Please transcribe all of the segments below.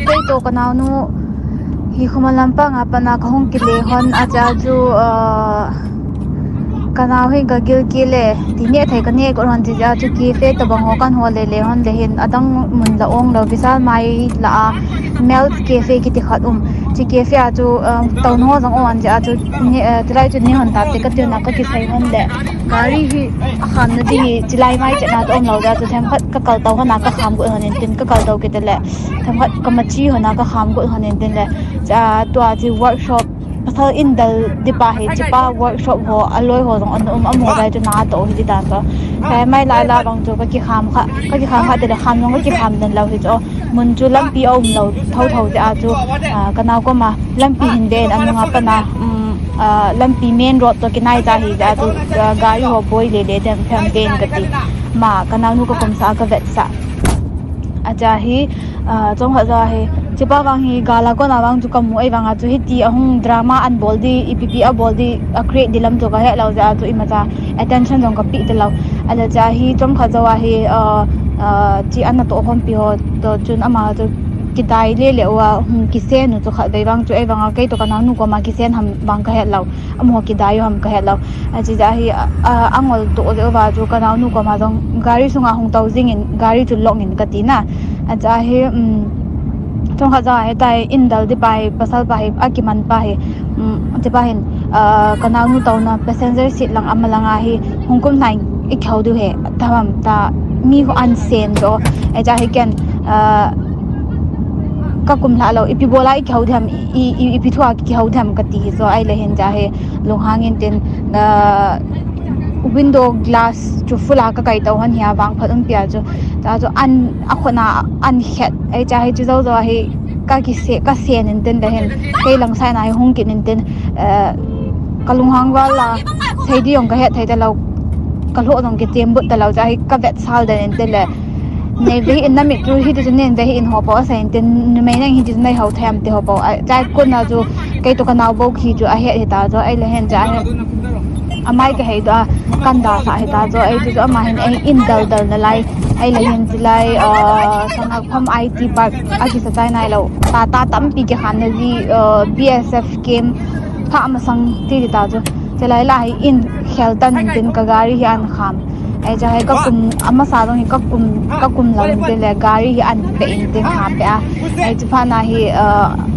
cái tổ cái nào nu hi không làm pa ngã pa na không kí lệ hòn acha ju cái nào hình cái kiểu kí lệ thì nhẹ thấy cái nhẹ còn hòn chỉ ra ju kí phê tập bằng họ kan hoa lệ hòn lệ hin adang mun la ong lo visa mai la melt cafe ki ti khat chỉ cafe aju tàu nó giống on chỉ aju tilai chu ni hòn tap te ka tu na ka ki sai hòn lệ gari hi kham na di tilai mai chana to lo da chu them khat ka kal tàu hana ka kham ko hanin tin ka kal tàu ki te le them khat ka machi hana ka kham ko hanin tin le cha to ji workshop pasal indal dipa he chipa workshop ho aloi ho jong an amo dai tu na to hi dan to kai mai lai la bang chu ka ki kham kha te le kham long ka ki kham den lo hi cho mun chu lam pi om lo thau ja chu kanau ko ma lam pi hin den an nga pa na lam pi main road to kinai ta hi ja chu gari ho boy le le dem campaign ka ti ma kanau nu ko kom sa ka vet sa acha hi chong ha ja hi chipa wang hi gala ko na wang chu kam ai wanga chu hi ti ahung drama an boldi epp a boldi create dilam to ka he lo ja chu imacha attention jong ka pi te lo ala cha hi chom kha jawa hi chi an to hom pi ho to chun ama chu kidai le le wa ki sen nu chu kha dai wang chu ai wanga kai to kana nu ko ma ki sen ham wang ka he lo amo kidai ham ka he lo achi ja hi angol to le wa chu kana nu ko ma jong gari sunga hung tau jing in gari chu long in ka ti na acha hi trong khá giờ hiện tại indal đi bài pasal bài akiman bài đi bài kanal nu tàu na passenger seat lang amalang ahi hongkong nine ikhau du he tamam ta mi ho ansen do eja he ken ka kum la lo ipi bola ikhau tham ipi thua ikhau tham kati so ai le hen ja he long hangin tin window glass chu fula ka kai tau han hia wang phat pia chu ta chu an akhona an het ai cha hi chu zo zo hi ka ki se ka sen in ten le hen kai lang sai nai hung kin in ten kalung hang wala thei di ong ka het thei ta lo ka lo dong ki tem but ta lo cha hi ka vet sal den in ten le nei ve in na mi chu hi chu nen ve in ho po sa in ten mai nang hi chu nei ho tham te ho po cha kun na chu kai to ka naw bo khi chu a he ta zo ai le hen cha amai ka hei da kanda sa hei ta zo ai chu ama hin ai in dal na lai ai le hin silai sangak pham IT park aki sa chai nai lo ta tam pi ke khan ji BSF game pha ma sang ti ta zo chelai la hi in kheltan tin ka gari hi an kham ai cha hai ka kum ama sa dong hi ka kum lam te le gari hi an pe in te kham pe a ai chu pha na hi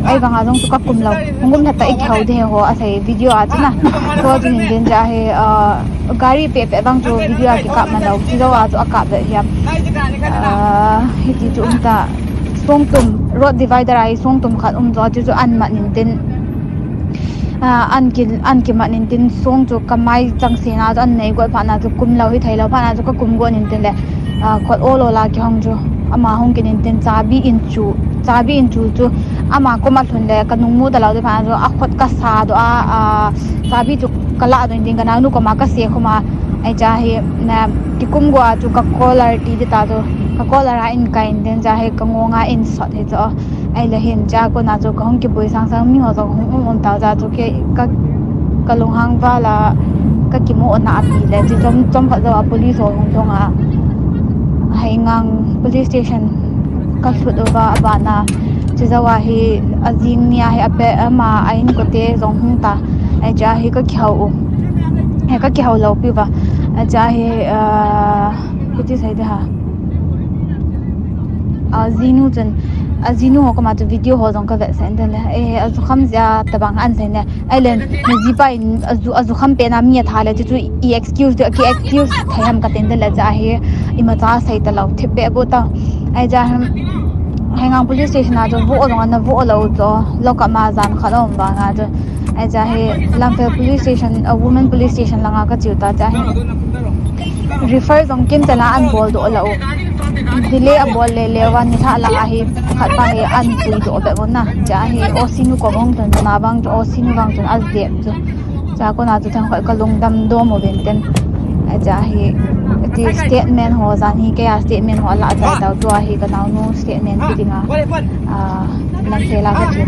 ai wanga dong chu ka kum lo ngum tha ta ik khau de ho a sai video a china ko jin den ja he gari pe bang chu video a ki ka ma lo ki do a chu aka de hiam hi ti chu ta song tum road divider ai song tum khat zo chu an ma nin tin an ki ma nin tin song chu kamai chang se na an nei go pha na chu kum lo hi thai lo pha na chu ka kum go nin tin le khot o lo la ki hong chu ama hong ki nin tin chabi in chu ama ko ma thun le kanung mu da lo de pha na a khot ka sa do a chabi chu kala do nin kana nu ko ma ka se khoma ai cha hi na ki kum go chu ka collar ti de ta do ka collar a in kain den ja he ka ngonga in sot he cho ai la hin cha ko na chu ka hong ki boi sang mi ho zo hong ta ja chu ke ka long hang va la ka ki mo na api le chi chom pha zo police ho hong thong a hai ngang police station ka thut over abana chi zawa hi azing nia hi ape ama ain ko te zong hung ta ai cha hi ka khau lo pi wa cha hi kuti sai da ha azinu ho kama to video ho jong ka ve sen den le azu kham ja tabang an sen ne ailen ji pa in azu kham pe na mi tha le chu e excuse thayam ka ten de la ja he ima cha sai ta lo thip be bo ta ai ja hangang police station a jo vo ong na vo lo to loka ma jan khalom ba nga jo ai ja he Lamphel police station a woman police station langa ka chiu ta ja he refer jong kim tala an bol do lo delay a bol le wan ni tha la hi khat pa he an pui do be bon na ja he o sinu ko bong tan na bang o sinu bang tan az de chu cha ko na chu thang khoi ka lung dam do mo ben ten a ja he ti statement ho zan hi ke statement ho la ja ta to hi ka naw no statement ti dinga Lamphel la ka chu